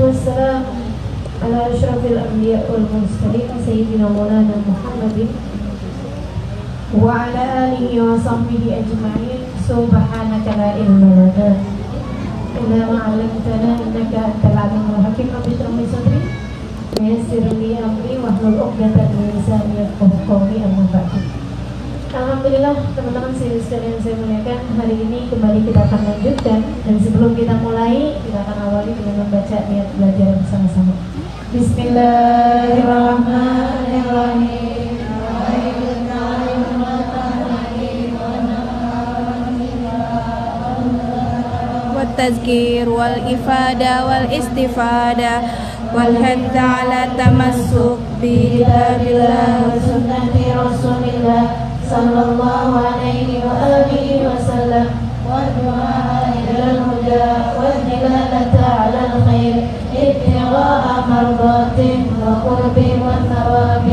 والسلام على أشرف الأنبياء والمرسلين سيدنا مولانا محمد وعلى آله وصحبه أجمعين. سبحانك لا علم لنا إلا ما علمتنا إنك أنت العليم الحكيم. رب اشرح لي صدري ويسر لي أمري واحلل عقدة من لساني يفقهوا قولي. أما بعد. Alhamdulillah teman-teman sekalian saya muliakan, hari ini kembali kita akan lanjutkan, dan sebelum kita mulai kita akan awali dengan membaca niat belajar bersama-sama. Bismillahirrahmanirrahim. والتذكير والإفادة والاستفادة والحث على التمسك بكتاب الله وسنة رسول الله صلى الله عليه وآله وسلم والدعاء إلى الهدى والدلالة على الخير ابتغاء مرضاته وقرب والثواب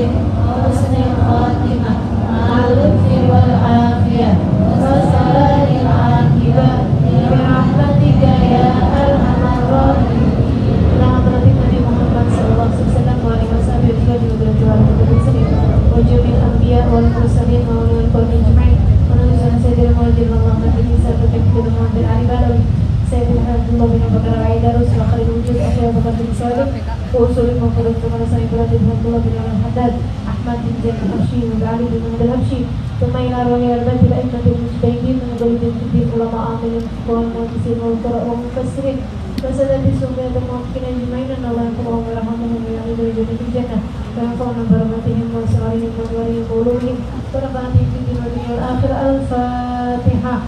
وحسن الخاتمة مع اللطف والعافية وسلام العاقبة برحمتك يا أرحم الراحمين. اللهم Nabi Muhammad sallallahu alaihi wasallam wa alihi wasallam wajibul anbiya wal mursalin wa ulul qawmi ajma'in. Penulisan Sayyidina Muhammad Muhammad bin Isa bin Muhammad bin Ali Balawi, Sayyidina Abdullah bin Abu Bakar Aidarus wa khalil wujud Abu Bakar bin Salim wa usulul maqalat kepada Sayyidina Abdullah bin Al-Haddad Ahmad bin Zaid al-Habsyi wa Ali bin Muhammad al-Habsyi thumma ila rawi al-batil a'immatul mujtahidin min dawil ulama amilin wa muhaddisin wa qurra wa mufassirin Rasulullah Sunnah dan Muhammad Ajma'in. Allah Ta'ala merahmatuhum wa ya'udhu jannah wa yanfa'una barakatihim wa sa'alihim wa warihim wa ulumihim wa rabbani fi dunia wal akhir. Al-Fatihah.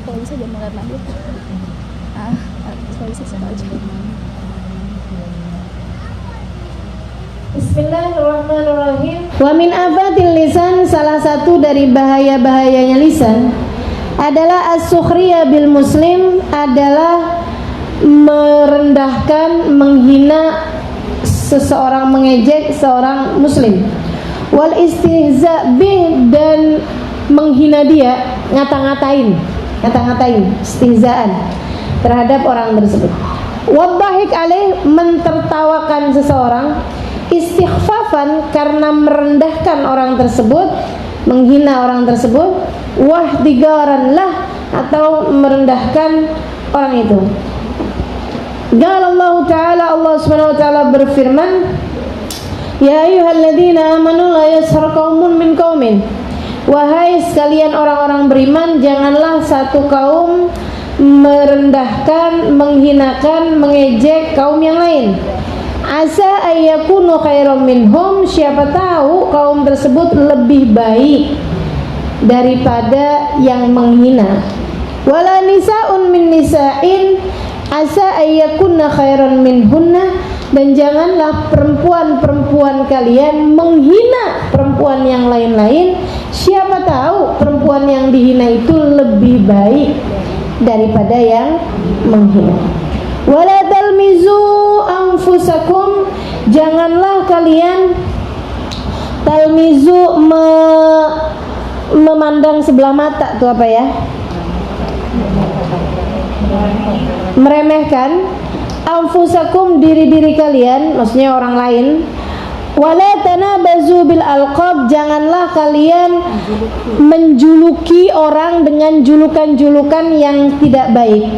Kalau bisa jangan ngeliat lagi. Kalau bisa suka aja. Bismillahirrahmanirrahim. Wa min afatil lisan, salah satu dari bahaya-bahayanya lisan adalah as-sukhriyah bil muslim, adalah merendahkan, menghina seseorang, mengejek seorang muslim. Wal istihza bih, dan menghina dia, ngata-ngatain, istihzaan terhadap orang tersebut. Wabahik alaih, mentertawakan seseorang, istighfafan, karena merendahkan orang tersebut, menghina orang tersebut, wahdigaran lah, atau merendahkan orang itu. Allah Ta'ala, Allah Subhanahu wa Ta'ala berfirman, ya ayyuhalladzina amanu la yashar qaumun min qaumin, wahai sekalian orang-orang beriman, janganlah satu kaum merendahkan, menghinakan, mengejek kaum yang lain. Asa ayyakunu khairam minhum, siapa tahu kaum tersebut lebih baik daripada yang menghina. Wala nisa'un min nisa'in asa ayyakunna khairan minhunna, dan janganlah perempuan-perempuan kalian menghina perempuan yang lain-lain, siapa tahu perempuan yang dihina itu lebih baik daripada yang menghina. Wala talmizu anfusakum, janganlah kalian talmizu, memandang sebelah mata, itu apa ya? Meremehkan. Anfusakum, diri-diri kalian, maksudnya orang lain. Wala tanabazu bil alqab, janganlah kalian menjuluki orang dengan julukan-julukan yang tidak baik.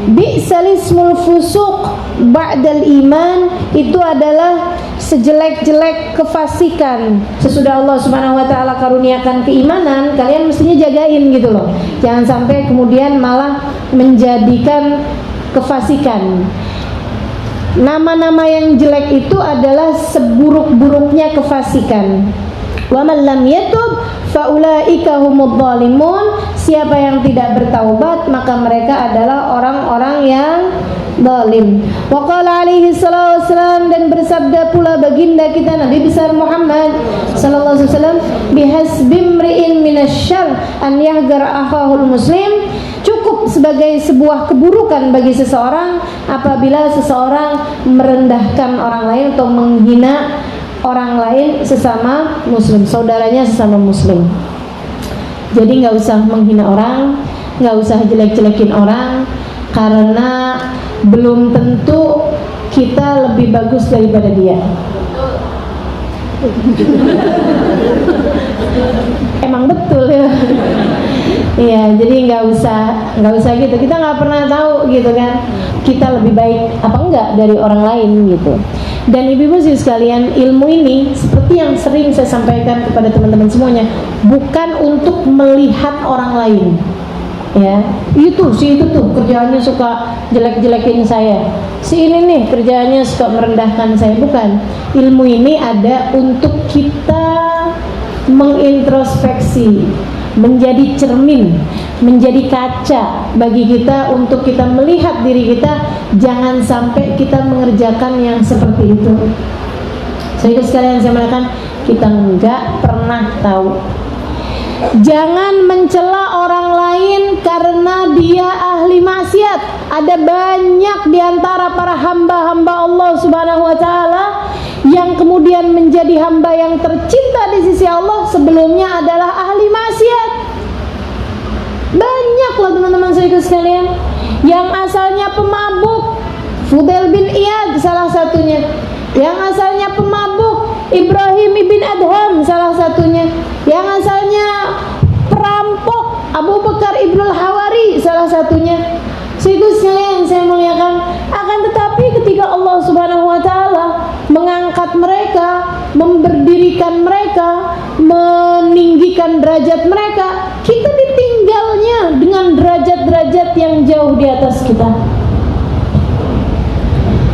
Bi'salismul fusuq ba'dal iman, itu adalah sejelek-jelek kefasikan sesudah Allah Subhanahu wa Ta'ala karuniakan keimanan. Kalian mestinya jagain gitu loh, jangan sampai kemudian malah menjadikan kefasikan. Nama-nama yang jelek itu adalah seburuk-buruknya kefasikan. Wa man lam yatub fa ulaika humudz zalimun, siapa yang tidak bertaubat maka mereka adalah orang-orang yang zalim. Wa qala alaihi salatu wassalam, dan bersabda pula baginda kita Nabi besar Muhammad sallallahu alaihi wasallam, bihasbimri'in minasyarr an yahgar akhahul muslim, cukup sebagai sebuah keburukan bagi seseorang apabila seseorang merendahkan orang lain atau menghina orang lain sesama muslim, saudaranya sesama muslim. Jadi nggak usah menghina orang, nggak usah jelek-jelekin orang, karena belum tentu kita lebih bagus daripada dia. Emang betul ya. Iya, jadi nggak usah gitu. Kita nggak pernah tahu gitu kan, kita lebih baik apa enggak dari orang lain gitu. Dan ibu-ibu sekalian, ilmu ini seperti yang sering saya sampaikan kepada teman-teman semuanya, bukan untuk melihat orang lain. Ya, si itu tuh kerjaannya suka jelek-jelekin saya. Si ini nih kerjaannya suka merendahkan saya. Bukan. Ilmu ini ada untuk kita mengintrospeksi, menjadi cermin, menjadi kaca bagi kita untuk kita melihat diri kita. Jangan sampai kita mengerjakan yang seperti itu. Sehingga sekalian saya mengatakan, kita nggak pernah tahu. Jangan mencela orang lain karena dia ahli maksiat. Ada banyak di antara para hamba-hamba Allah Subhanahu wa taala yang kemudian menjadi hamba yang tercinta di sisi Allah sebelumnya adalah ahli maksiat. Banyak loh teman-teman saya sekalian, yang asalnya pemabuk, Fudail bin Iyad salah satunya. Yang asalnya pemabuk, Ibrahim ibn Adham salah satunya. Yang asalnya perampok, Abu Bakar ibnul Hawari salah satunya. Sehingga sekalian saya muliakan, akan tetapi ketika Allah Subhanahu wa taala mengangkat mereka, memberdirikan mereka, meninggikan derajat mereka, kita ditinggalnya dengan derajat-derajat yang jauh di atas kita.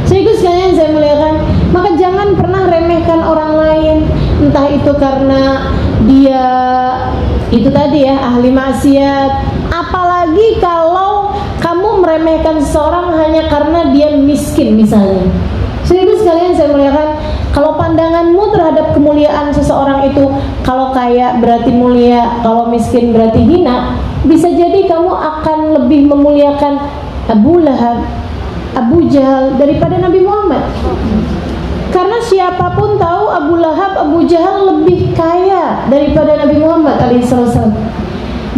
Sehingga sekalian saya muliakan, maka jangan pernah remehkan orang lain, entah itu karena dia itu tadi ya ahli maksiat, apalagi kalau kamu meremehkan seseorang hanya karena dia miskin misalnya. Sehingga sekalian saya muliakan, kalau pandanganmu terhadap kemuliaan seseorang itu, kalau kaya berarti mulia, kalau miskin berarti hina, bisa jadi kamu akan lebih memuliakan Abu Lahab, Abu Jahal daripada Nabi Muhammad. Karena siapapun tahu Abu Lahab, Abu Jahal lebih kaya daripada Nabi Muhammad alaihissalam.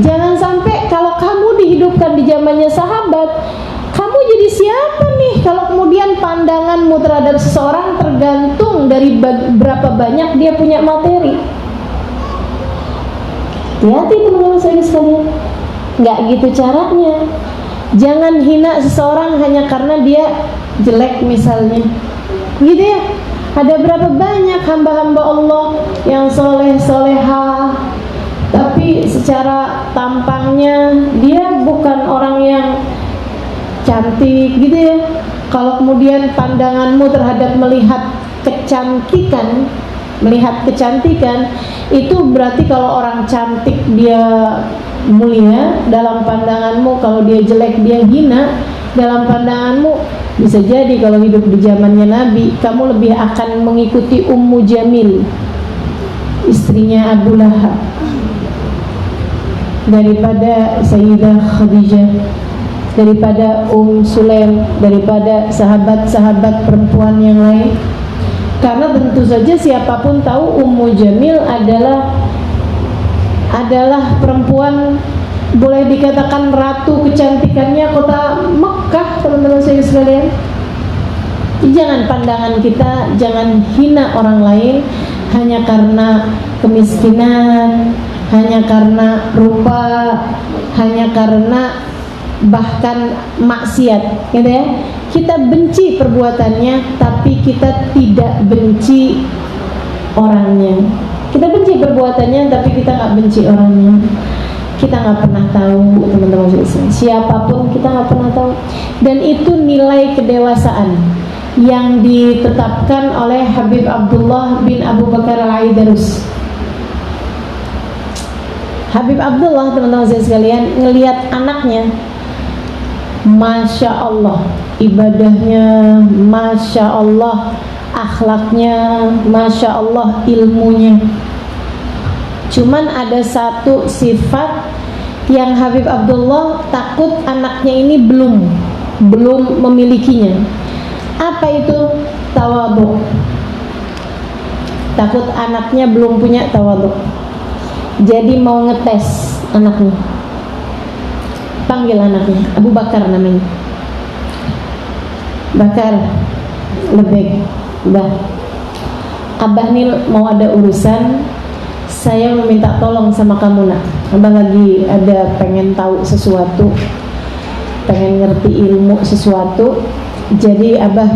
Jangan sampai kalau kamu dihidupkan di zamannya sahabat, kamu jadi siapa nih kalau kemudian pandanganmu terhadap seseorang tergantung dari berapa banyak dia punya materi. Hati-hati teman-teman saya sekalian, nggak gitu caranya. Jangan hina seseorang hanya karena dia jelek misalnya, gitu ya. Ada berapa banyak hamba-hamba Allah yang soleh-solehah, tapi secara tampangnya dia bukan orang yang cantik, gitu ya. Kalau kemudian pandanganmu terhadap melihat kecantikan itu berarti kalau orang cantik dia mulia dalam pandanganmu, kalau dia jelek dia hina dalam pandanganmu. Bisa jadi kalau hidup di zamannya Nabi, kamu lebih akan mengikuti Ummu Jamil, istrinya Abu Lahab, daripada Sayyidah Khadijah, daripada Sulaim, daripada sahabat-sahabat perempuan yang lain. Karena tentu saja siapapun tahu Ummu Jamil adalah perempuan, boleh dikatakan ratu kecantikannya kota Mekah, teman-teman saya sekalian. Jangan pandangan kita, jangan hina orang lain hanya karena kemiskinan, hanya karena rupa, hanya karena bahkan maksiat, gitu ya. Kita benci perbuatannya, tapi kita tidak benci orangnya. Kita benci perbuatannya, tapi kita nggak benci orangnya. Kita nggak pernah tahu, teman-teman sekalian, siapapun kita nggak pernah tahu. Dan itu nilai kedewasaan yang ditetapkan oleh Habib Abdullah bin Abu Bakar Al-Aidarus. Habib Abdullah, teman-teman sekalian, ngelihat anaknya, Masya Allah ibadahnya, Masya Allah akhlaknya, Masya Allah ilmunya. Cuman ada satu sifat yang Habib Abdullah takut anaknya ini belum memilikinya. Apa itu? Tawadhu. takut anaknya belum punya tawadhu. Jadi mau ngetes anaknya. Panggil anaknya, Abu Bakar namanya. Bakar, lebih, udah. Abah nih mau ada urusan, saya meminta tolong sama kamu nak. Abah lagi ada pengen tahu sesuatu, pengen ngerti ilmu sesuatu. Jadi Abah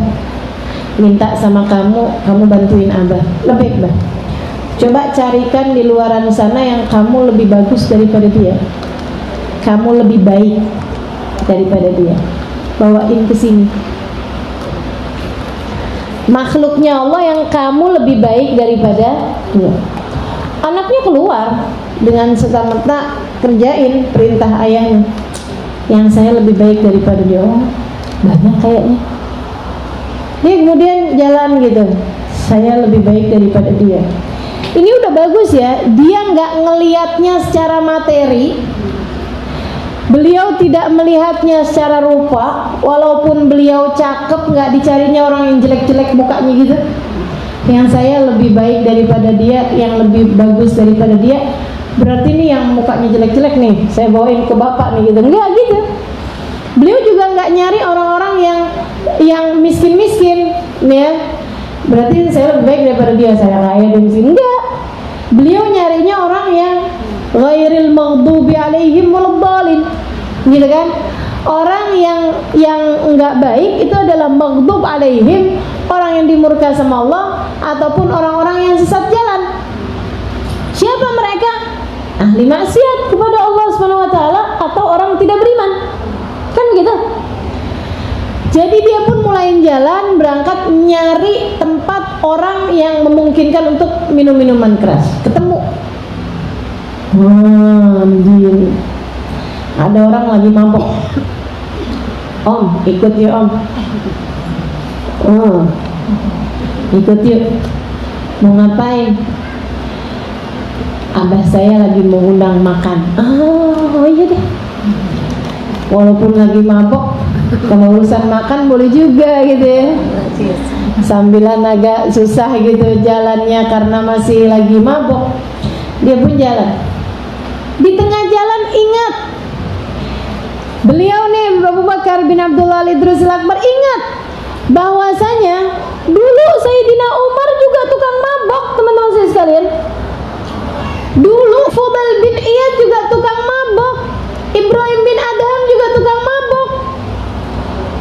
minta sama kamu bantuin Abah. Lebih, Bah. Coba carikan di luaran sana yang kamu lebih bagus daripada dia, kamu lebih baik daripada dia, bawain ke sini. Makhluknya Allah yang kamu lebih baik daripada dia. Anaknya keluar dengan serta-merta kerjain perintah ayahnya. Yang saya lebih baik daripada dia. Oh, banyak kayaknya. Dia kemudian jalan gitu, saya lebih baik daripada dia. Ini udah bagus ya, dia nggak ngelihatnya secara materi, beliau tidak melihatnya secara rupa. Walaupun beliau cakep, nggak dicarinya orang yang jelek-jelek mukanya gitu. Yang saya lebih baik daripada dia, yang lebih bagus daripada dia, berarti ini yang mukanya jelek-jelek nih, saya bawain ke bapak nih gitu. Enggak gitu. Beliau juga nggak nyari orang-orang yang miskin-miskin, ya. Berarti saya lebih baik daripada dia, saya kaya dia miskin. Enggak. Beliau nyarinya orang yang ghairil maghdubi alaihim waladdallin, gitu kan? Orang yang enggak baik itu adalah maghdub alaihim, orang yang dimurka sama Allah ataupun orang-orang yang sesat jalan. Siapa mereka? Ahli maksiat kepada Allah Subhanahu wa taala atau orang tidak beriman. Kan begitu? Jadi dia pun mulai jalan, berangkat nyari tempat orang yang memungkinkan untuk minum minuman keras. Ketemu. Anjir. Ada orang lagi mabok. Om, ikut yuk om. Ikut yuk. Mau ngapain? Abah saya lagi mau undang makan. Oh iya deh. Walaupun lagi mabok, kalau urusan makan boleh juga gitu ya. Sambilan agak susah gitu jalannya karena masih lagi mabok, dia pun jalan. Di tengah jalan ingat, beliau nih Abu Bakar bin Abdullah al-Idrusil Akbar ingat bahwasanya dulu Sayyidina Umar juga tukang mabok, teman-teman saya sekalian. Dulu Fudail bin Iyad juga tukang mabok, Ibrahim bin Adham juga tukang mabok.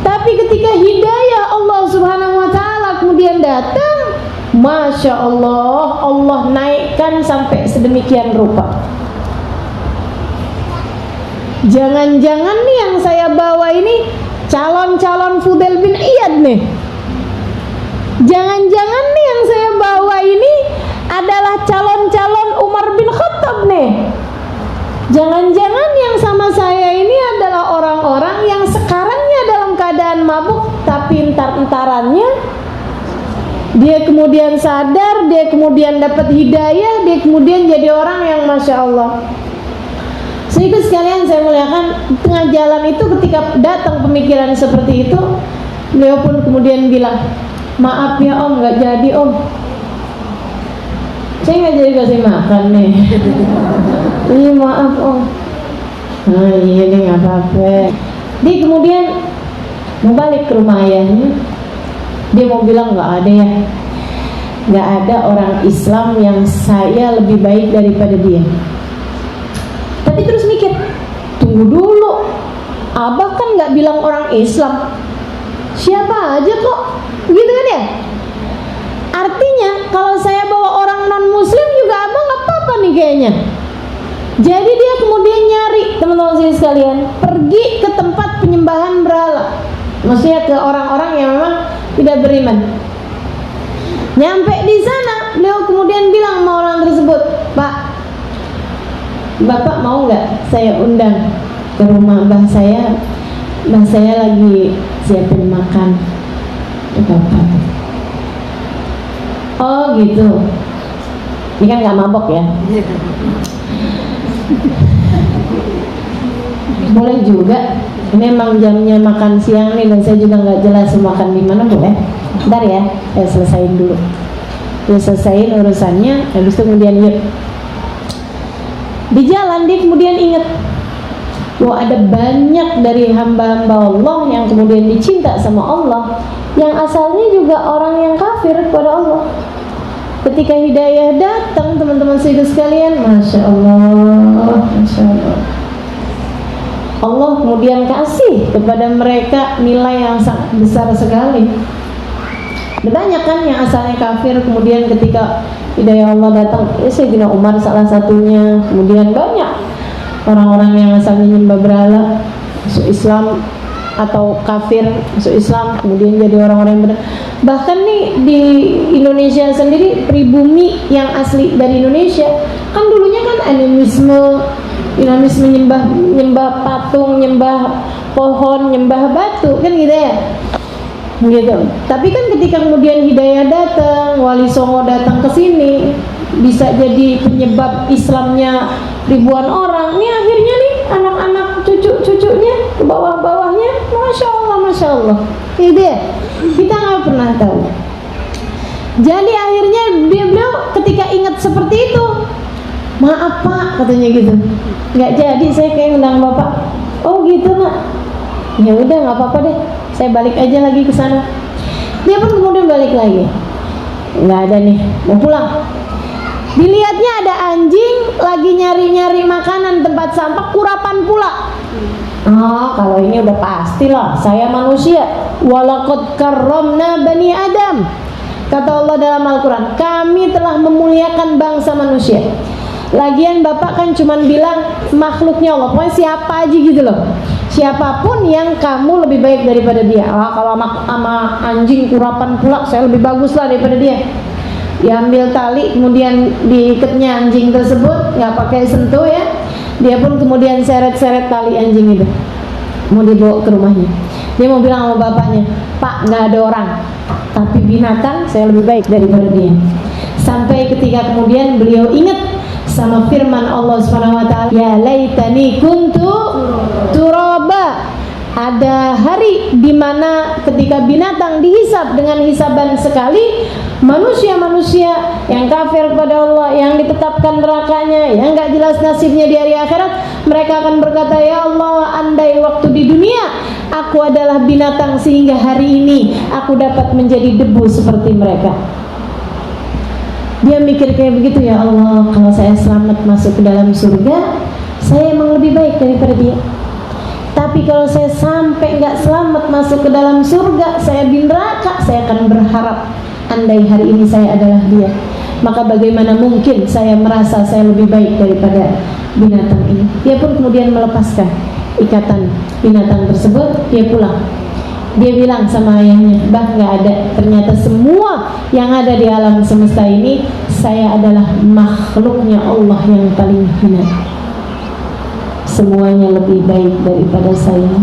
Tapi ketika hidayah Allah Subhanahu wa taala kemudian datang, Masya Allah, Allah naikkan sampai sedemikian rupa. Jangan-jangan nih yang saya bawa ini calon-calon Fudail bin Iyad nih. Jangan-jangan nih yang saya bawa ini adalah calon-calon Umar bin Khattab nih. Jangan-jangan yang sama saya ini adalah orang-orang yang sekarangnya dalam keadaan mabuk, tapi entar-entarannya dia kemudian sadar, dia kemudian dapat hidayah, dia kemudian jadi orang yang Masya Allah. Sehingga sekalian saya muliakan, tengah jalan itu ketika datang pemikiran seperti itu, beliau pun kemudian bilang, maaf ya om, gak jadi om, saya gak jadi kasih makan nih. Iya maaf om. Nah iya nih gak apa-apa. Dia kemudian mau balik ke rumah ayahnya. Dia mau bilang gak ada ya, gak ada orang Islam yang saya lebih baik daripada dia. Tapi terus mikir, tunggu dulu, Abah kan gak bilang orang Islam, siapa aja kok, gitu kan ya. Artinya kalau saya bawa orang non muslim juga Abah gak apa-apa nih kayaknya. Jadi dia kemudian nyari, teman-teman saya sekalian, pergi ke tempat penyembahan berhala, maksudnya ke orang-orang yang memang tidak beriman. Nyampe di sana, beliau kemudian bilang sama orang tersebut, Pak, Bapak mau nggak saya undang ke rumah mbah saya lagi siapin makan. Bapak, oh gitu. Ini kan nggak mabok ya. Boleh juga. Ini emang jamnya makan siang nih dan saya juga nggak jelas makan di mana, boleh. Bentar ya, saya selesaiin dulu. dia selesaiin urusannya, habis itu kemudian yuk. Di jalan dia kemudian ingat bahwa ada banyak dari hamba-hamba Allah yang kemudian dicinta sama Allah, yang asalnya juga orang yang kafir kepada Allah. Ketika hidayah datang, teman-teman sekalian, Masya Allah, Masya Allah, Allah kemudian kasih kepada mereka nilai yang sangat besar sekali. Banyak kan yang asalnya kafir, kemudian ketika hidayah Allah datang, Sayyidina Umar salah satunya, kemudian banyak orang-orang yang asalnya nyembah berhala masuk Islam, atau kafir masuk Islam, kemudian jadi orang-orang yang benar. Bahkan nih di Indonesia sendiri, pribumi yang asli dari Indonesia kan dulunya kan animisme, nyembah patung, nyembah pohon, nyembah batu, kan gitu ya, gitu. Tapi kan ketika kemudian hidayah datang, Wali Songo datang ke sini, bisa jadi penyebab Islamnya ribuan orang. Nih akhirnya nih anak-anak cucu-cucunya ke bawah-bawahnya, Masya Allah, gitu ya. Kita nggak pernah tahu. Jadi akhirnya beliau ketika ingat seperti itu, maaf Pak, katanya gitu, nggak jadi saya kayak undang Bapak. Oh gitu Nak, ya udah nggak apa-apa deh, saya balik aja lagi ke sana. Dia pun kemudian balik lagi, nggak ada nih, mau pulang. Dilihatnya ada anjing lagi nyari-nyari makanan tempat sampah, kurapan pula. Oh, kalau ini udah pastilah saya manusia. Walaqad karramna bani Adam. Kata Allah dalam Al-Quran, kami telah memuliakan bangsa manusia. Lagian Bapak kan cuman bilang makhluknya Allah, pokoknya siapa aja gitu loh, siapapun yang kamu lebih baik daripada dia. Kalau sama anjing kurapan pula, saya lebih bagus lah daripada dia. Diambil tali, kemudian diikatnya anjing tersebut, nggak pakai sentuh ya. Dia pun kemudian seret-seret tali anjing itu, mau dibawa ke rumahnya. Dia mau bilang sama bapaknya, Pak, nggak ada orang, tapi binatang saya lebih baik daripada dia. Sampai ketika kemudian beliau ingat sama firman Allah SWT, ya laitani kuntu turaba. Ada hari di mana ketika binatang dihisab dengan hisaban sekali, manusia-manusia yang kafir kepada Allah, yang ditetapkan nerakanya, yang gak jelas nasibnya di hari akhirat, mereka akan berkata, ya Allah, andai waktu di dunia aku adalah binatang sehingga hari ini aku dapat menjadi debu seperti mereka. Dia mikir kayak begitu, ya Allah, kalau saya selamat masuk ke dalam surga, saya emang lebih baik daripada dia. Tapi kalau saya sampai nggak selamat masuk ke dalam surga, saya di neraka, saya akan berharap andai hari ini saya adalah dia. Maka bagaimana mungkin saya merasa saya lebih baik daripada binatang ini. Dia pun kemudian melepaskan ikatan binatang tersebut, dia pulang. Dia bilang sama ayahnya, bah, nggak ada, ternyata semua yang ada di alam semesta ini, saya adalah makhluknya Allah yang paling hina. Semuanya lebih baik daripada saya.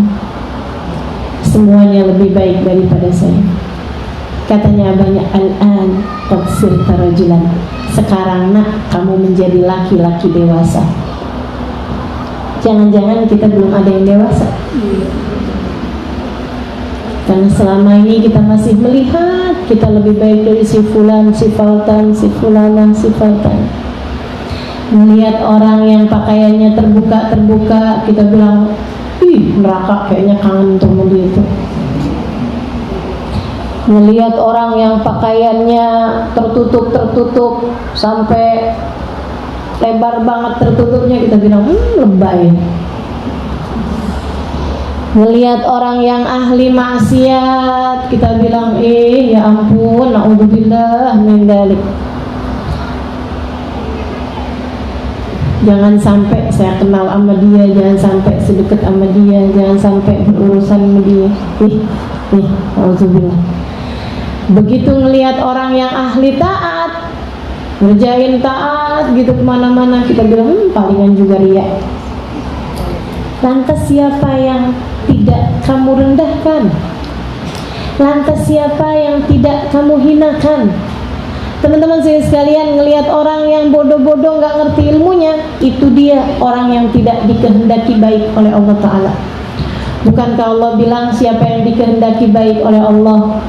Semuanya lebih baik daripada saya. Katanya abahnya, al-an qad sirta rajulan. Sekarang nak, kamu menjadi laki-laki dewasa. Jangan-jangan kita belum ada yang dewasa. Karena selama ini kita masih melihat kita lebih baik dari si fulan, si faltan, si fulana, si faltan. Melihat orang yang pakaiannya terbuka, kita bilang, ih, neraka, kayaknya kangen sama dia itu. Melihat orang yang pakaiannya tertutup sampai lebar banget tertutupnya, kita bilang, lebay. Melihat orang yang ahli maksiat, kita bilang, ya ampun, na'udzubillah min dzalik. Jangan sampai saya kenal sama dia, jangan sampai sedekat sama dia, jangan sampai berurusan sama dia. Na'udzubillah. Begitu ngelihat orang yang ahli taat, ngerjain taat gitu kemana-mana, kita bilang, palingan juga ria. Lantas siapa yang tidak kamu rendahkan? Lantas siapa yang tidak kamu hinakan? Teman-teman saya sekalian, ngelihat orang yang bodoh-bodoh nggak ngerti ilmunya, itu dia orang yang tidak dikehendaki baik oleh Allah Ta'ala. Bukankah Allah bilang siapa yang dikehendaki baik oleh Allah,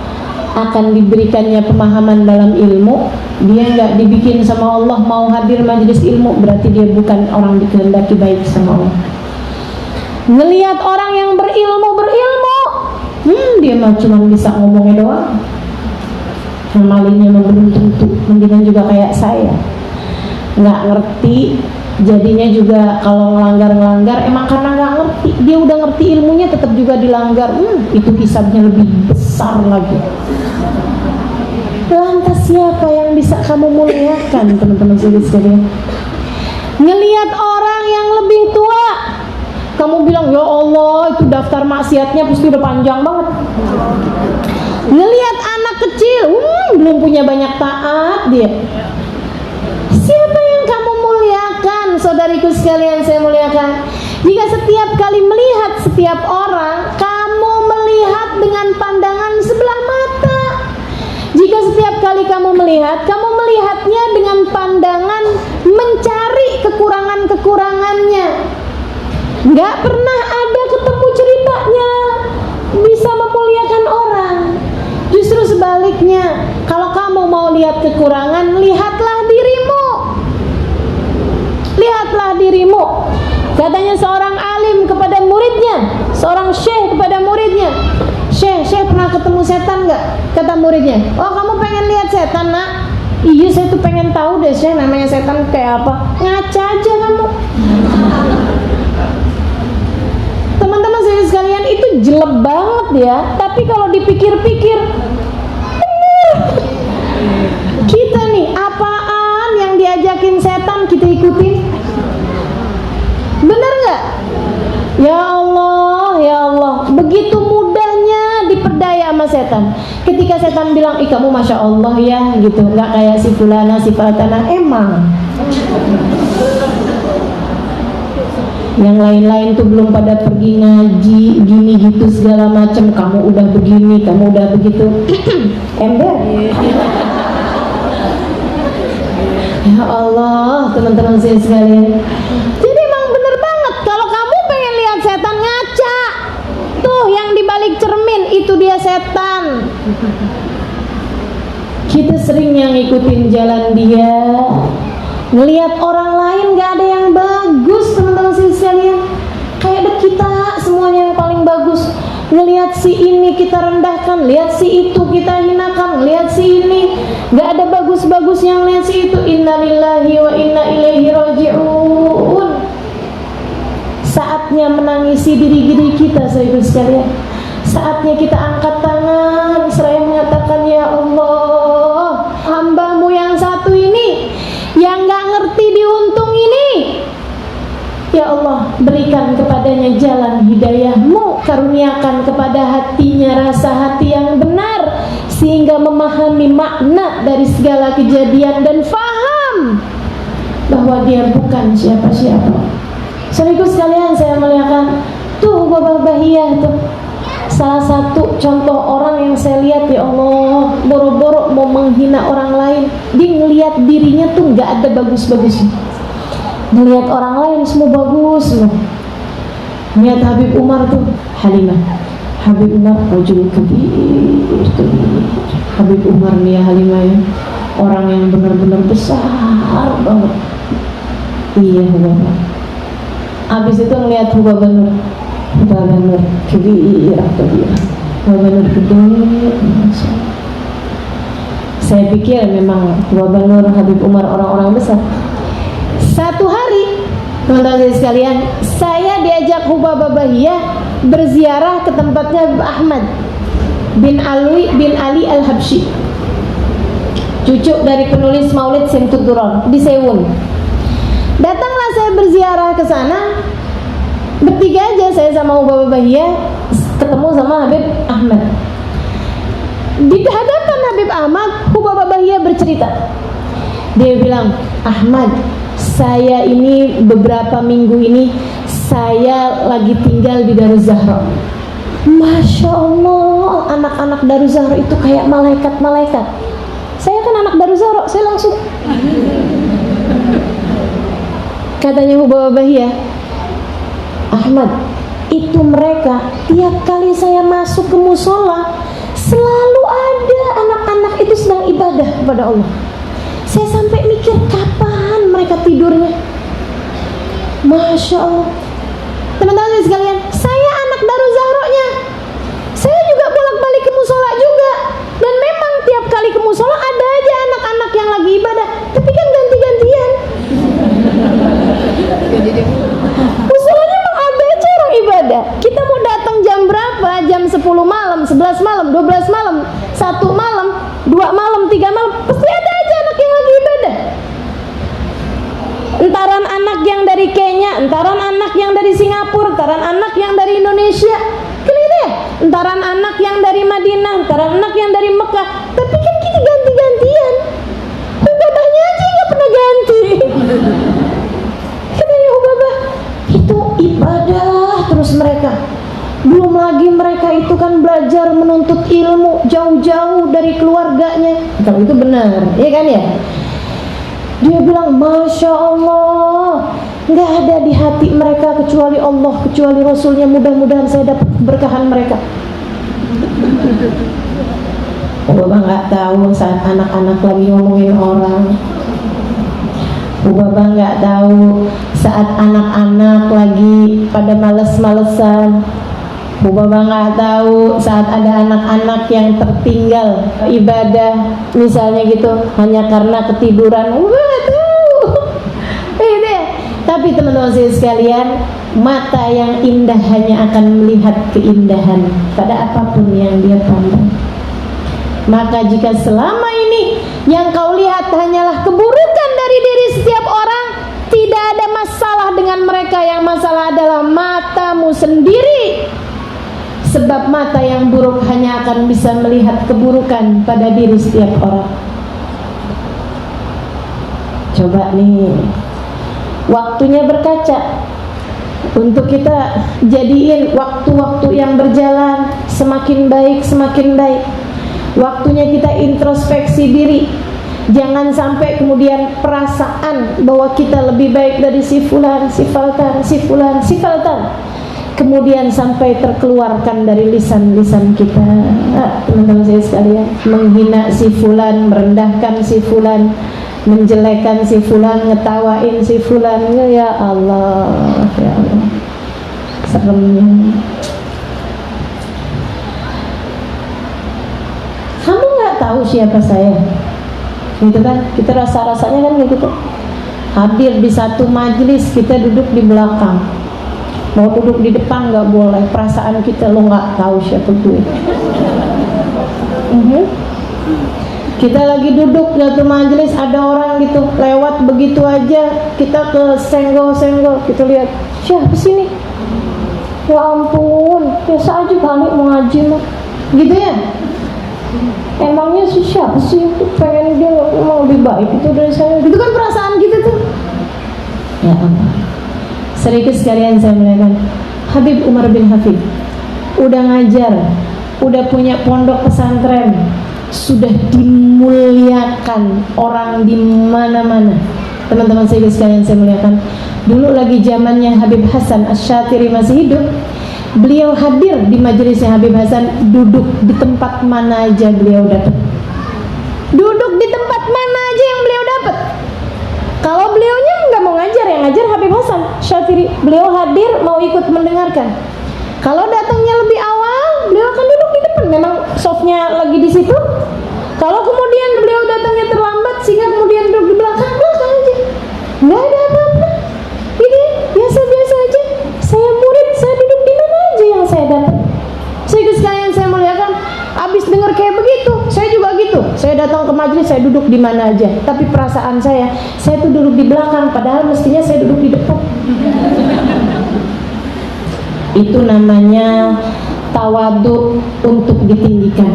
akan diberikannya pemahaman dalam ilmu, dia nggak dibikin sama Allah mau hadir majelis ilmu, berarti dia bukan orang dikehendaki baik sama Allah. Ngelihat orang yang berilmu, dia mah cuma bisa ngomongnya doang. Malingnya mah belum tentu, mendingan juga kayak saya, nggak ngerti. Jadinya juga kalau ngelanggar emang karena nggak ngerti. Dia udah ngerti ilmunya tetap juga dilanggar. Itu hisabnya lebih besar lagi. Lantas siapa yang bisa kamu muliakan, teman-teman sekalian? Ngelihat orang yang lebih tua, kamu bilang ya Allah itu daftar maksiatnya pasti udah panjang banget. Ngelihat anak kecil, belum punya banyak taat dia. Siapa yang kamu muliakan, saudariku sekalian saya muliakan? Jika setiap kali melihat setiap orang, kamu melihat dengan pandangan sebelah mata. Jika setiap kali kamu melihat, kamu melihatnya dengan pandangan mencari kekurangan-kekurangannya. Nggak pernah ada ketemu ceritanya bisa memuliakan orang. Justru sebaliknya, kalau kamu mau lihat kekurangan, lihatlah dirimu. Lihatlah dirimu. Katanya seorang alim kepada muridnya, seorang syekh kepada muridnya, Syekh pernah ketemu setan nggak? Kata muridnya, oh kamu pengen lihat setan nak? Iya saya tuh pengen tahu deh Syekh namanya setan kayak apa. Ngaca aja kamu. Teman-teman sekalian, itu jelek banget ya. Tapi kalau dipikir-pikir, bener. Kita nih apaan yang diajakin setan kita ikutin? Bener nggak? Ya Allah, begitu mudahnya diperdaya sama setan. Ketika setan bilang, ih kamu masya Allah ya, gitu, nggak kayak si fulana, si fatana, emang. Yang lain-lain tuh belum pada pergi ngaji, gini gitu segala macam. Kamu udah begini, kamu udah begitu. Ember. Ya Allah, teman-teman saya sekalian. Jadi emang bener banget kalau kamu pengen lihat setan, ngaca. Tuh yang dibalik cermin itu dia setan. Kita sering yang ngikutin jalan dia. Ngelihat orang lain gak ada yang bagus, teman-teman sekalian. Kayak kita semuanya yang paling bagus. Ngelihat si ini kita rendahkan, lihat si itu kita hinakan, lihat si ini gak ada bagus-bagusnya, lihat si itu. Innalillahi wa inna ilaihi raji'un. Saatnya menangisi diri kita, saudara sekalian. Saatnya kita angkat tangan seraya mengatakan, ya Allah, hamba-Mu yang satu ini yang gak ngerti diuntung ini, ya Allah, berikan kepadanya jalan hidayah-Mu, karuniakan kepada hatinya rasa hati yang benar, sehingga memahami makna dari segala kejadian dan faham bahwa dia bukan siapa-siapa. Saudaraku sekalian saya muliakan, tuh Bapak Bahiyah tuh salah satu contoh orang yang saya lihat, ya Allah, boro-boro mau menghina orang lain, dia ngelihat dirinya tuh nggak ada bagus-bagusnya. Ngelihat orang lain semua bagus semua. Ngelihat Habib Umar tuh, Halimah, Habib Umar rajul kabir. Habib Umar nih ya Halimah ya, orang yang benar-benar besar banget. Iya Bapak. Habis itu ngelihat Bapak Nur kabir, Bapak Nur gede. Saya pikir memang Bapak Nur, Habib Umar orang-orang besar. Satu hari, teman-teman sekalian, saya diajak Bapak Bahiyah berziarah ke tempatnya Ahmad bin Ali Al-Habsyi, cucu dari penulis Maulid Simtud Durar di Sewun. Datanglah saya berziarah ke sana. Bertiga aja saya sama Bapak Bahiyah ketemu sama Habib Ahmad. Di hadapan Habib Ahmad, Bapak Bahiyah bercerita. Dia bilang, Ahmad, saya ini beberapa minggu ini saya lagi tinggal di Daruz Zahra. Masya Allah, anak-anak Daruz Zahra itu kayak malaikat-malaikat. Saya kan anak Daruz Zahra, saya langsung. Katanya Bapak Bahiyah, Ahmad, itu mereka tiap kali saya masuk ke musola selalu ada Ya Allah, saya sampai mikir kapan mereka tidurnya. Masya Allah. Teman-teman sekalian, saya anak Darul Zahro'nya. Saya juga bolak-balik ke musola juga. Dan memang tiap kali ke musola ada aja anak-anak yang lagi ibadah. Tapi kan ganti-gantian. Musolanya emang ada aja orang ibadah. Kita mau datang jam berapa? Jam 10 malam, 11 malam, 12 malam, 1 malam, 2 malam, 3 malam, pasti ada aja anak yang lagi ibadah. Entaran anak yang dari Kenya, entaran anak yang dari Singapura, entaran anak yang dari Indonesia, kan gitu ya? Entaran anak yang dari Madinah, entaran anak yang dari Mekah. Tapi kan kita ganti-gantian. Ubabahnya aja nggak pernah ganti. Katanya Ubabah itu ibadah terus mereka. Belum lagi mereka itu kan belajar menuntut ilmu jauh-jauh dari keluarganya. Kalau itu benar, iya kan ya? Dia bilang, Masya Allah, nggak ada di hati mereka kecuali Allah, kecuali Rasulnya. Mudah-mudahan saya dapat keberkahan mereka. Bapak nggak tahu saat anak-anak lagi ngomongin orang. Bapak nggak tahu saat anak-anak lagi pada males-malesan. Bapak nggak tahu saat ada anak-anak yang tertinggal ibadah, misalnya gitu, hanya karena ketiduran. Nggak tahu. Tapi teman-teman saya sekalian, mata yang indah hanya akan melihat keindahan pada apapun yang dia pandang. Maka jika selama ini yang kau lihat hanyalah keburukan dari diri setiap orang, tidak ada masalah dengan mereka. Yang masalah adalah matamu sendiri. Sebab mata yang buruk hanya akan bisa melihat keburukan pada diri setiap orang. Coba nih, waktunya berkaca. Untuk kita jadiin waktu-waktu yang berjalan semakin baik, semakin baik. Waktunya kita introspeksi diri. Jangan sampai kemudian perasaan bahwa kita lebih baik dari si fulan, si faltan, si fulan, si faltan, kemudian sampai terkeluarkan dari lisan-lisan kita. Teman-teman saya sekalian, menghina si fulan, merendahkan si fulan, menjelekan si fulan, ngetawain si fulan. Ya Allah, ya Allah, seremnya. Kamu nggak tahu siapa saya, gitu kan? Kita rasa-rasanya kan gitu. Hadir di satu majelis, kita duduk di belakang. Mau duduk di depan nggak boleh. Perasaan kita, lo nggak tahu siapa gue. Kita lagi duduk di satu majelis, ada orang gitu lewat begitu aja, kita ke senggol-senggol, kita lihat siapa sih nih? Ya ampun, biasa aja kali mau ngaji mah, gitu ya. Emangnya sih siapa sih pengen dia mau lebih baik itu dari saya? Gitu kan perasaan kita tuh. Ya Allah. Sedikit sekalian saya melihatkan Habib Umar bin Hafid udah ngajar, udah punya pondok pesantren, sudah dimuliakan orang di mana-mana. Teman-teman saya sekalian saya muliakan. Dulu lagi zamannya Habib Hasan Asy-Syatiri masih hidup, beliau hadir di majelisnya Habib Hasan, duduk di tempat mana aja beliau dapat. Duduk di tempat mana aja yang beliau dapat. Kalau beliaunya nggak mau ngajar, yang ngajar Habib Hasan Syatiri. Beliau hadir mau ikut mendengarkan. Kalau datangnya lebih awal, beliau akan duduk di depan. Memang softnya lagi di situ. Kalau kemudian beliau datangnya terlambat, sehingga kemudian duduk di belakang aja. Nggak ada apa-apa. Ini biasa-biasa aja. Saya murid, saya duduk di mana aja yang saya dapat. Sehingga sekalian saya muliakan. Abis dengar kayak begitu, saya juga gitu. Saya datang ke majelis, saya duduk di mana aja. Tapi perasaan saya tuh duduk di belakang, padahal mestinya saya duduk di depan. Itu namanya tawadhu untuk ditinggikan.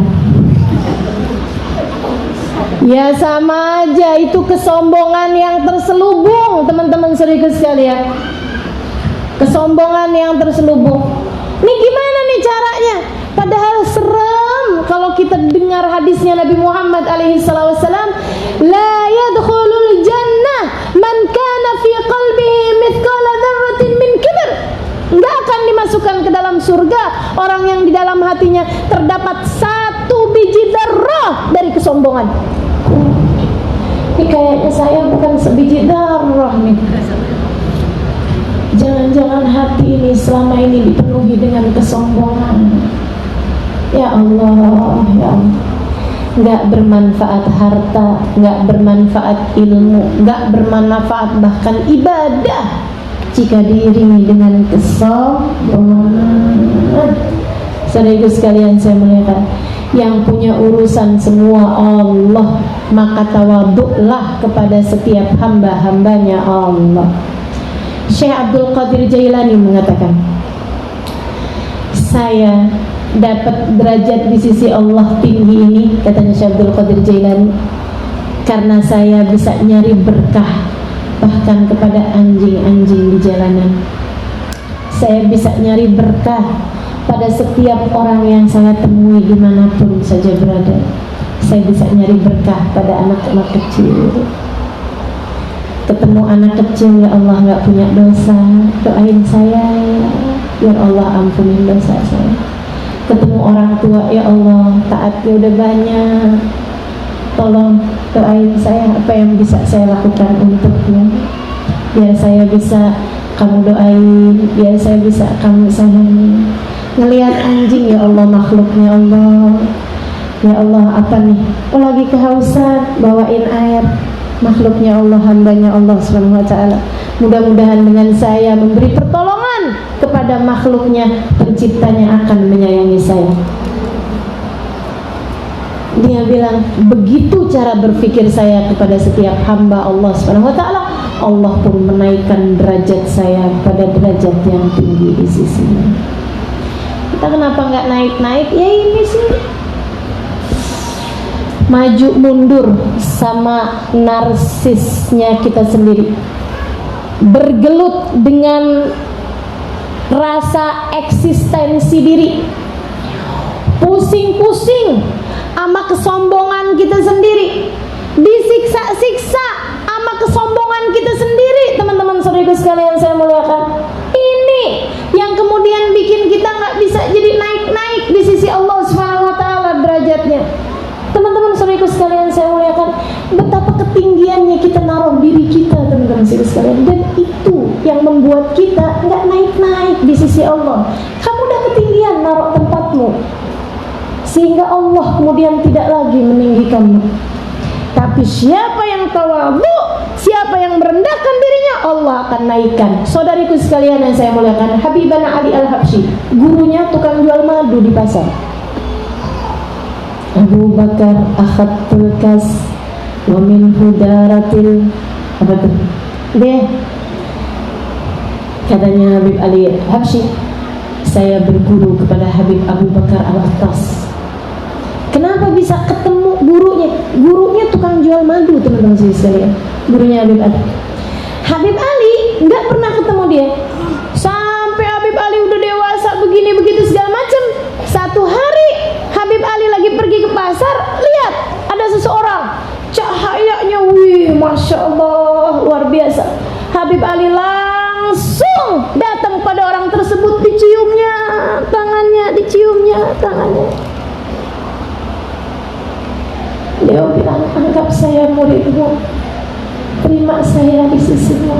Ya sama aja, itu kesombongan yang terselubung, teman-teman saudara sekalian. Kesombongan yang terselubung. Ini gimana nih caranya? Padahal serem kalau kita dengar hadisnya Nabi Muhammad SAW, la yadkhulul jannah man kana fi qalbihi mithqala dzarratin min kibr. Enggak akan dimasukkan ke dalam surga orang yang di dalam hatinya terdapat 1 biji dzarrah dari kesombongan. Ini kayaknya saya bukan sebiji darah nih. Jangan-jangan hati ini selama ini dipenuhi dengan kesombongan. Ya Allah, ya Allah. Nggak bermanfaat harta, nggak bermanfaat ilmu, nggak bermanfaat bahkan ibadah jika diiringi dengan kesombongan. Saudaraku sekalian saya muliakan, yang punya urusan semua Allah, maka tawaduklah kepada setiap hamba-hambanya Allah. Syekh Abdul Qadir Jailani mengatakan, saya dapat derajat di sisi Allah tinggi ini, katanya Syekh Abdul Qadir Jailani, karena saya bisa nyari berkah bahkan kepada anjing-anjing di jalanan. Saya bisa nyari berkah pada setiap orang yang saya temui dimanapun saja berada. Saya bisa nyari berkah pada anak-anak kecil. Ketemu anak kecil, ya Allah nggak punya dosa, doain saya, ya Allah ampunin dosa saya. Ketemu orang tua, ya Allah taatnya udah banyak, tolong doain saya, apa yang bisa saya lakukan untuknya, biar saya bisa kamu doain, biar saya bisa kamu sayangi. Ngelihat anjing, ya Allah makhluknya Allah, ya Allah apa nih, oh lagi kehausan, bawain air, makhluknya Allah, hambanya Allah Subhanahu wa ta'ala. Mudah-mudahan dengan saya memberi pertolongan kepada makhluknya, penciptanya akan menyayangi saya. Dia bilang, begitu cara berpikir saya kepada setiap hamba Allah Subhanahu wa ta'ala, Allah pun menaikkan derajat saya pada derajat yang tinggi di sisinya. Kita kenapa nggak naik-naik? Ya ini sih, maju mundur sama narsisnya kita sendiri, bergelut dengan rasa eksistensi diri, pusing-pusing sama kesombongan kita sendiri, disiksa-siksa sama kesombongan kita sendiri. Teman-teman saudaraku sekalian saya muliakan, ini yang kemudian bikin kita nggak bisa jadi naik-naik di sisi Allah Subhanahu wa ta'ala derajatnya. Teman-teman saudaraku sekalian saya muliakan, betapa ketinggiannya kita naruh diri kita, teman-teman saudaraku sekalian, dan itu yang membuat kita nggak naik-naik di sisi Allah. Kamu udah ketinggian naruh tempatmu, sehingga Allah kemudian tidak lagi meninggikanmu. Tapi siapa yang tawadhu, siapa yang merendahkan dirinya, Allah akan naikkan. Saudariku sekalian yang saya muliakan, Habibana Ali Al-Habsyi, gurunya tukang jual madu di pasar. Abu Bakar akhadtul kas wa min hudaratil, apa tuh? Dia katanya Habib Ali Al-Habsyi, saya berguru kepada Habib Abu Bakar Al-Attas. Kenapa bisa ketemu gurunya? Gurunya tukang jual madu, teman-teman sekalian. Gurunya Habib Ali. Habib Ali nggak pernah ketemu dia. Sampai Habib Ali udah dewasa begini begitu segala macam. Satu hari Habib Ali lagi pergi ke pasar, lihat ada seseorang, cahayanya, wih, masya Allah, luar biasa. Habib Ali langsung datang pada orang tersebut, diciumnya tangannya, diciumnya tangannya. Dia bilang, anggap saya muridmu, terima saya di sisimu.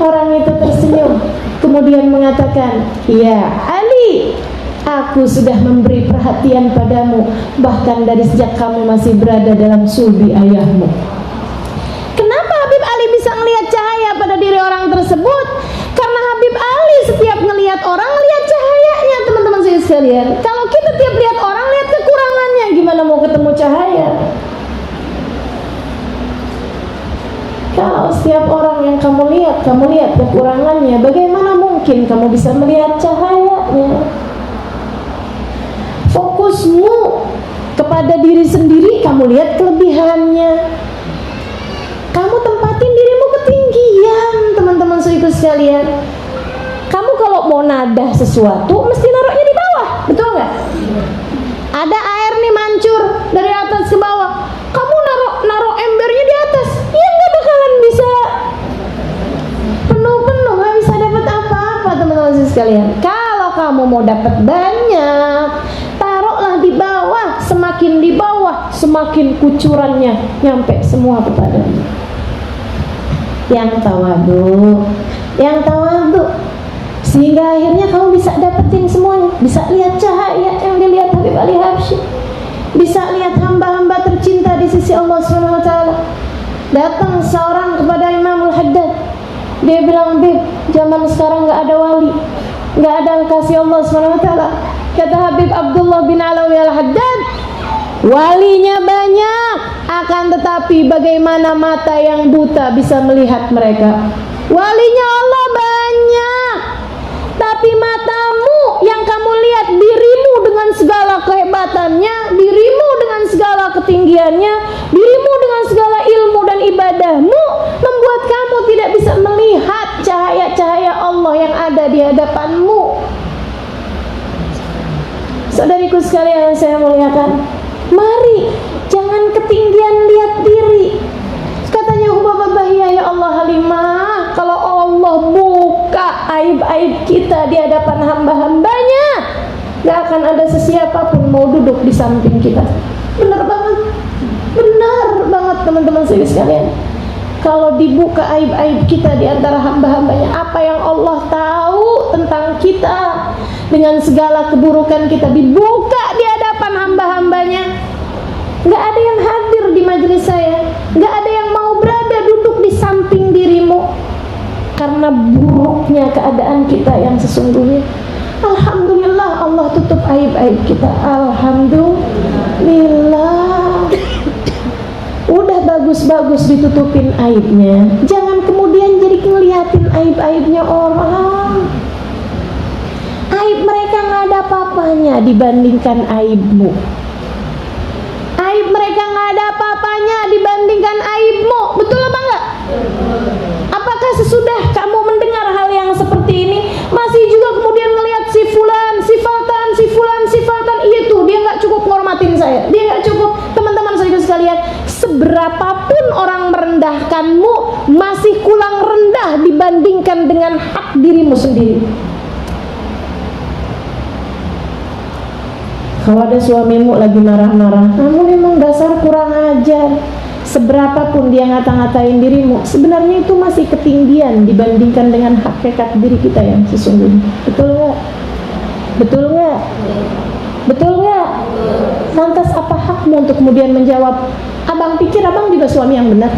Orang itu tersenyum, kemudian mengatakan, ya Ali, aku sudah memberi perhatian padamu, bahkan dari sejak kamu masih berada dalam sulbi ayahmu. Kenapa Habib Ali bisa melihat cahaya pada diri orang tersebut? Karena Habib Ali setiap ngelihat orang, lihat cahayanya, teman-teman sekalian. Kalau kita tiap lihat orang, lihat kekurangannya, gimana mau ketemu cahaya? Kalau setiap orang yang kamu lihat kekurangannya, bagaimana mungkin kamu bisa melihat cahayanya? Fokusmu kepada diri sendiri, kamu lihat kelebihannya. Kamu tempatin dirimu ketinggian, teman-teman saudaraku sekalian. Kamu kalau mau nadah sesuatu, mesti naruhnya di bawah, betul nggak? Ada air nih mancur dari atas ke bawah, kamu naruh embernya di atas, ya nggak bakalan bisa penuh-penuh, nggak bisa dapat apa-apa, teman-teman sekalian. Kalau kamu mau dapat banyak, taruhlah di bawah semakin di bawah, semakin kucurannya nyampe semua kepadanya. Yang tawadu, sehingga akhirnya kamu bisa dapetin semuanya, bisa lihat cahaya yang dilihat Habib Ali Habsyi, bisa lihat hamba-hamba tercinta di sisi Allah Subhanahu wa taala. Datang seorang kepada Imamul Haddad, dia bilang, "Habib, zaman sekarang enggak ada wali, enggak ada kasih Allah Subhanahu wa taala." Kata Habib Abdullah bin Alawi Al-Haddad, walinya banyak, akan tetapi bagaimana mata yang buta bisa melihat mereka? Walinya Allah banyak, tapi matamu yang kamu lihat dirimu dengan segala kehebatannya, dirimu dengan segala ketinggiannya, dirimu dengan segala ilmu dan ibadahmu, membuat kamu tidak bisa melihat cahaya-cahaya Allah yang ada di hadapanmu. Saudariku sekalian yang saya muliakan, mari jangan ketinggian lihat diri. Katanya Hubab Bahiyah, ya Allah Halimah, kalau Allah buka aib-aib kita di hadapan hamba-hambanya, gak akan ada sesiapapun mau duduk di samping kita. Benar banget teman-teman sekalian. Kalau dibuka aib-aib kita di antara hamba-hambanya, apa yang Allah tahu tentang kita dengan segala keburukan kita dibuka di hadapan hamba-hambanya, gak ada yang hadir di majelis saya, gak ada yang mau berada duduk di samping dirimu karena buruknya keadaan kita yang sesungguhnya. Alhamdulillah Allah tutup aib-aib kita. Alhamdulillah. Udah bagus-bagus ditutupin aibnya, jangan kemudian jadi ngeliatin aib-aibnya orang. Aib mereka gak ada apa-apanya dibandingkan aibmu. Aib mereka gak ada apa-apanya dibandingkan aibmu. Betul apa enggak? Apakah sesudah kamu mendengar hal yang seperti ini masih juga kemudian melihat si fulan, si faltan, si fulan, si faltan, itu dia gak cukup ngormatin saya, dia gak cukup. Teman-teman saudara sekalian, seberapapun orang merendahkanmu masih kurang rendah dibandingkan dengan hak dirimu sendiri. Kalau ada suamimu lagi marah-marah, kamu memang dasar kurang ajar, seberapapun dia ngata-ngatain dirimu, sebenarnya itu masih ketinggian dibandingkan dengan hakikat diri kita yang sesungguhnya. Betul nggak? Betul nggak? Betul nggak? Lantas apa hakmu untuk kemudian menjawab, abang pikir abang juga suami yang benar?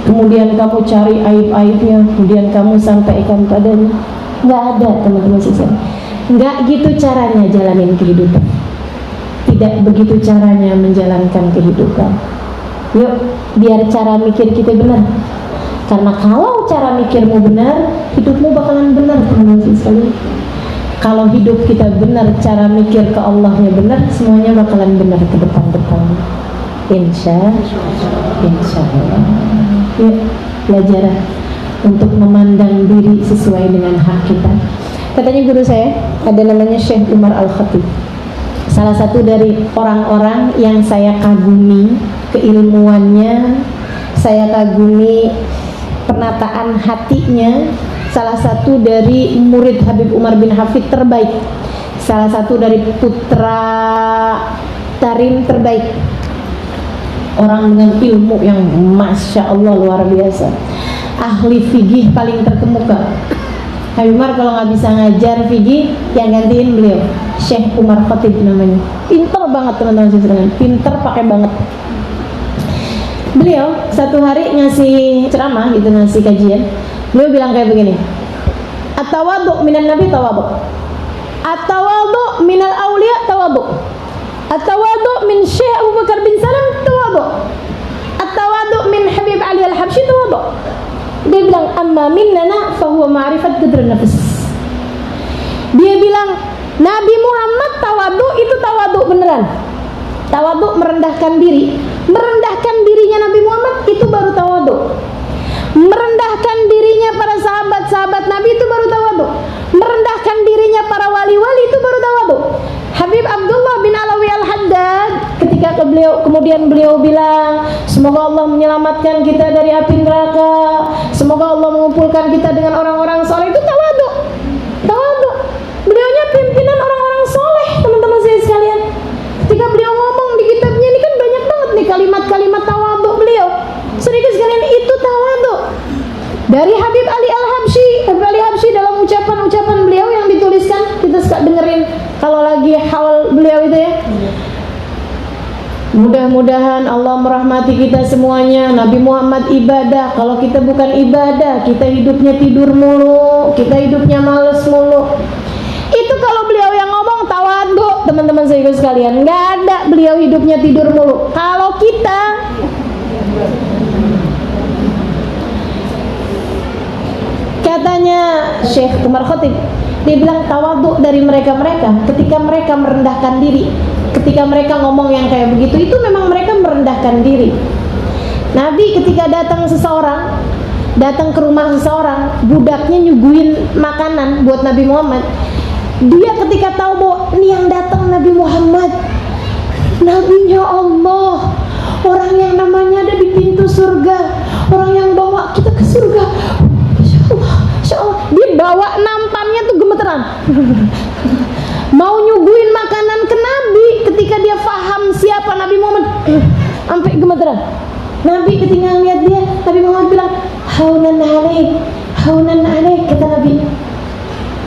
Kemudian kamu cari aib-aibnya, kemudian kamu sampaikan padanya. Nggak ada, teman-teman sekalian. Nggak gitu caranya jalanin kehidupan. Tidak begitu caranya menjalankan kehidupan. Yuk, biar cara mikir kita benar. Karena kalau cara mikirmu benar, hidupmu bakalan benar, teman-teman sekalian. Kalau hidup kita benar, cara mikir ke Allahnya benar, semuanya bakalan benar ke depan-depan. Insya Allah. Yuk, belajar untuk memandang diri sesuai dengan hak kita. Katanya guru saya, ada namanya Syekh Umar Al-Khatib, salah satu dari orang-orang yang saya kagumi keilmuannya, saya kagumi penataan hatinya, salah satu dari murid Habib Umar bin Hafid terbaik, salah satu dari putra tarim terbaik, orang dengan ilmu yang Masya Allah luar biasa, ahli fikih paling terkemuka. Habib Umar kalau nggak bisa ngajar fikih, yang gantiin beliau Syekh Umar Khatib namanya. Pinter banget teman-teman sekalian, pinter pakai banget. Beliau satu hari ngasih ceramah gitu, ngasih kajian. Beliau bilang kayak begini, at-tawadhu minan nabi tawadhu, at-tawadhu minal awliya tawadhu, at-tawadhu min Syekh Abu Bakar bin Salam tawadhu, at-tawadhu min Habib Ali Al-Habsyi tawadhu. Dia bilang, amma minnana fahuwa ma'rifat qadrun nafs. Dia bilang, Nabi Muhammad tawadu itu tawadu beneran. Tawadu merendahkan diri. Merendahkan dirinya Nabi Muhammad itu baru tawadu. Merendahkan dirinya para sahabat-sahabat Nabi itu baru tawadu. Merendahkan dirinya para wali-wali itu baru tawadu. Habib Abdullah bin Alawi Al-Haddad ketika kemudian beliau bilang, semoga Allah menyelamatkan kita dari api neraka, semoga Allah mengumpulkan kita dengan orang-orang soleh, itu tawadu. Tawadu. Beliaunya pimpinan orang-orang soleh. kalau lagi haul beliau itu ya. Mudah-mudahan Allah merahmati kita semuanya. Nabi Muhammad ibadah. Kalau kita bukan ibadah, kita hidupnya tidur mulu, kita hidupnya males mulu. Itu kalau beliau yang ngomong tawadhu, teman-teman saya sekalian. Nggak ada beliau hidupnya tidur mulu. Kalau kita, katanya Syekh Umar Khatib, dia bilang tawadhu dari mereka-mereka ketika mereka merendahkan diri. Ketika mereka ngomong yang kayak begitu, itu memang mereka merendahkan diri. Nabi ketika datang ke rumah seseorang, budaknya nyuguhin makanan buat Nabi Muhammad. Dia ketika tahu bahwa ini yang datang Nabi Muhammad, Nabinya Allah, orang yang namanya ada di pintu surga, orang yang bawa kita ke surga. Insya Allah, dia bawa nampannya tuh gemeteran. Mau nyuguhin makanan ke Nabi, ketika dia paham siapa Nabi Muhammad, sampai gemeteran. Nabi ketika lihat dia, Nabi Muhammad bilang, haunan alaik, kata Nabi.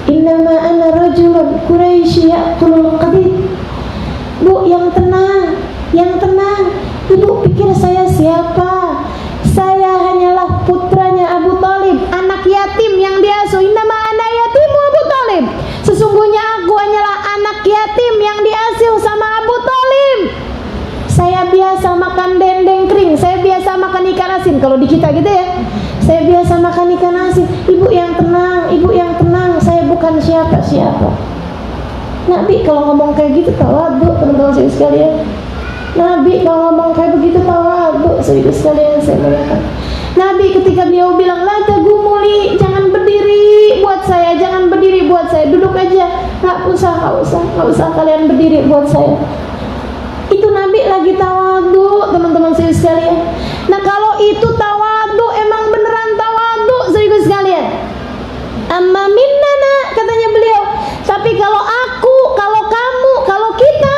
Innama ana rajulun Quraisy ya'kulul qadid. Bu, yang tenang. Ibu pikir saya siapa? Saya hanyalah putranya Abu Thalib, anak yatim yang diasuh. Innama ana yatimu Abu Thalib. Sesungguhnya aku hanyalah anak yatim yang diasuh sama Abu Thalib. Saya biasa makan dendeng kering, saya biasa makan ikan asin. Kalau di kita gitu ya, saya biasa makan ikan asin. Ibu yang tenang, saya bukan siapa-siapa. Nabi kalau ngomong kayak gitu tawadhu, teman-teman saya sekalian. Nabi kalau ngomong kayak begitu tawadhu, saudara sekalian saya muliakan. Nabi ketika beliau bilang la tagumuli, jangan berdiri buat saya, duduk aja, nggak usah kalian berdiri buat saya. Itu Nabi lagi tawadhu, teman-teman saya sekalian. Nah kalau itu tawadhu, emang beneran tawadhu, saudara sekalian. Amma minnana, katanya beliau. Tapi kalau aku, kalau kamu, kalau kita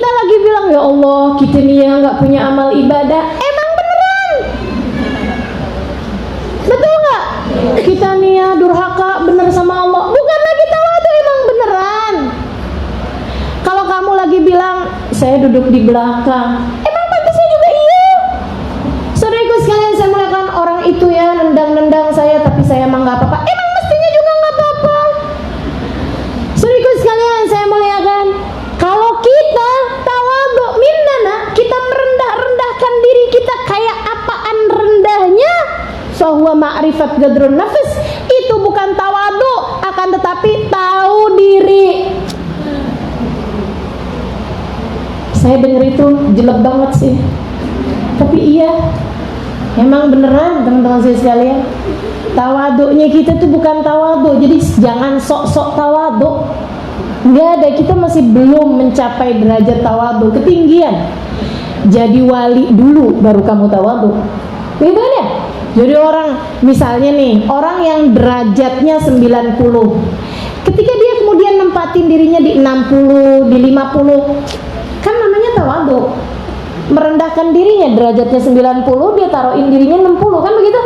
lagi bilang ya Allah, kita nih ya nggak punya amal ibadah, emang beneran? Betul nggak? Kita nih ya durhaka bener sama Allah, bukan lagi tawadhu, emang beneran. Kalau kamu lagi bilang saya duduk di belakang, emang pantasnya juga iya. Saudaraku sekalian saya muliakan, orang itu ya nendang saya, tapi saya emang nggak apa-apa, emang mestinya juga nggak apa-apa. Saudaraku sekalian saya muliakan, kalau kita tawadhu minnana, kita merendah-rendahkan diri kita kayak apaan rendahnya, fahuwa ma'rifat gadrun nafs, itu bukan tawadhu, akan tetapi tahu diri. Saya dengar itu jelek banget sih, tapi iya, emang beneran teman-teman saya sekalian. Tawadhunya kita tuh bukan tawadhu, jadi jangan sok-sok tawadhu. Nggak ada, kita masih belum mencapai derajat tawadhu, ketinggian. Jadi wali dulu baru kamu tawadhu, gitu kan ya? Jadi orang, misalnya nih, orang yang derajatnya 90, ketika dia kemudian nempatin dirinya di 60, di 50, kan namanya tawadhu. Merendahkan dirinya, derajatnya 90, dia taruhin dirinya 60, kan begitu?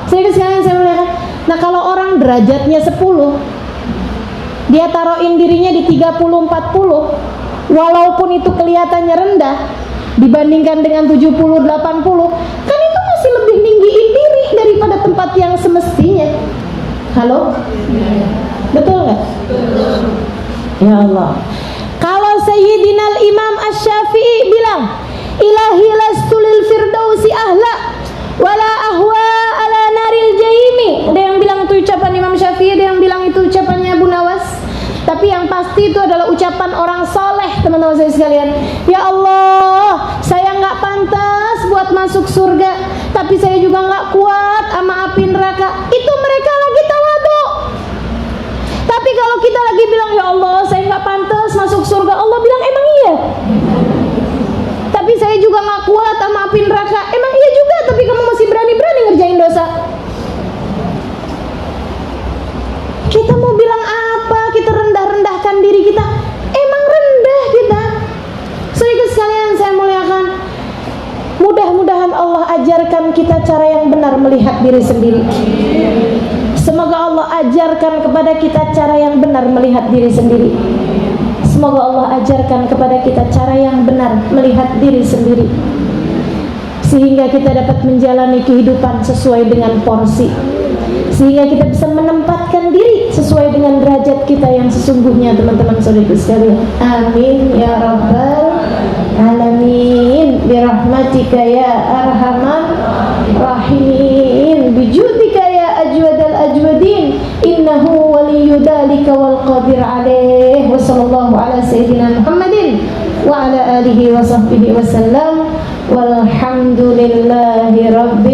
Saya melihat. Nah kalau orang derajatnya 10, dia taruhin dirinya di 30-40, walaupun itu kelihatannya rendah dibandingkan dengan 70-80, kan itu masih lebih ninggiin diri daripada tempat yang semestinya. Halo? Betul nggak? Ya Allah. Kalau Sayyidina Imam Asy-Syafi'i bilang, ilahi lastu lil firdausi ahla wala ahwa ala naril jahimi. Ada yang bilang itu ucapan Imam Syafi'i, ada yang bilang itu ucapannya Abu Nawas. Tapi yang pasti itu adalah ucapan orang soleh, teman-teman saya sekalian. Ya Allah, saya nggak pantas buat masuk surga, tapi saya juga nggak kuat sama api neraka. Itu mereka lagi tawadhu. Tapi kalau kita lagi bilang ya Allah, saya nggak pantas masuk surga, Allah bilang emang iya. Tapi saya juga nggak kuat sama api neraka, emang iya juga. Tapi kamu masih berani-berani ngerjain dosa. Kita mau bilang apa? Kita rendah-rendahkan diri kita, emang rendah kita. Saudara sekalian saya muliakan, mudah-mudahan Allah ajarkan kita cara yang benar melihat diri sendiri. Semoga Allah ajarkan kepada kita cara yang benar melihat diri sendiri. Semoga Allah ajarkan kepada kita cara yang benar melihat diri sendiri, sehingga kita dapat menjalani kehidupan sesuai dengan porsi, sehingga kita bisa menempatkan diri sesuai dengan derajat kita yang sesungguhnya, teman-teman saudaraku sekalian. Amin ya rabbal alamin, birahmatika ya arhamar rahimin, bijudika ya ajwadal ajwadin, innahu waliyyu dzalika wal qadir alaih. Wa sallallahu ala sayyidina Muhammadin wa ala alihi wa sahbihi wa sallam, walhamdulillahi rabbil